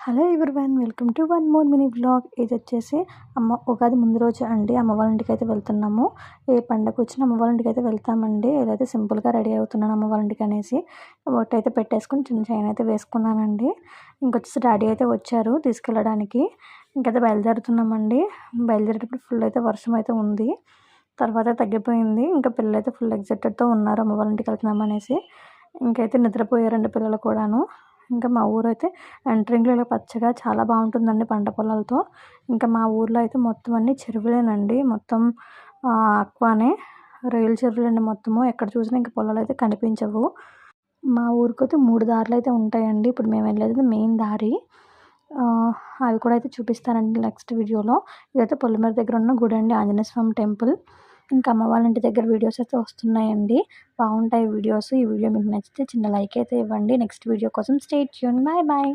Hello everyone, welcome to one more mini vlog. ఇది వచ్చేసి ఉగాది ముందు రోజు అండి. అమ్మ వాళ్ళ ఇంటికి అయితే వెళ్తున్నాము. ఏ పండగ వచ్చినా అమ్మ వాళ్ళ ఇంటికి అయితే వెళ్తామండి. ఏదైతే సింపుల్గా రెడీ అవుతున్నాను అమ్మ వాళ్ళ ఇంటికి అనేసి బొట్టు అయితే పెట్టేసుకుని చిన్న చైన్ అయితే వేసుకున్నానండి. ఇంకొచ్చేసి డాడీ అయితే వచ్చారు తీసుకెళ్ళడానికి. ఇంకైతే బయలుదేరుతున్నామండి. బయలుదేరేటప్పుడు ఫుల్ అయితే వర్షం అయితే ఉంది. తర్వాత తగ్గిపోయింది. ఇంకా పిల్లలు అయితే ఫుల్ ఎగ్జైటెడ్తో ఉన్నారు అమ్మ వాళ్ళ ఇంటికి వెళ్తున్నాం అనేసి. ఇంకైతే నిద్రపోయారండి పిల్లలు కూడాను. ఇంకా మా ఊరైతే ఎంట్రింగ్లో ఇలా పచ్చగా చాలా బాగుంటుందండి పంట పొలాలతో. ఇంకా మా ఊర్లో అయితే మొత్తం అన్ని చెరువులేనండి. మొత్తం అక్వానే, రొయ్యల చెరువులండి మొత్తము. ఎక్కడ చూసినా ఇంకా పొలాలు అయితే కనిపించవు. మా ఊరికైతే 3 దారులు అయితే ఉంటాయండి. ఇప్పుడు మేము వెళ్ళేది మెయిన్ దారి. అవి కూడా అయితే చూపిస్తానండి నెక్స్ట్ వీడియోలో. ఇదైతే పొలిమేర దగ్గర ఉన్న గుడి అండి, ఆంజనేయ స్వామి టెంపుల్. ఇంకా అమ్మ వాళ్ళ ఇంటి దగ్గర వీడియోస్ అయితే వస్తున్నాయండి. బాగుంటాయి వీడియోస్. ఈ వీడియో మీకు నచ్చితే చిన్న లైక్ అయితే ఇవ్వండి. నెక్స్ట్ వీడియో కోసం స్టే ట్యూన్. Bye bye.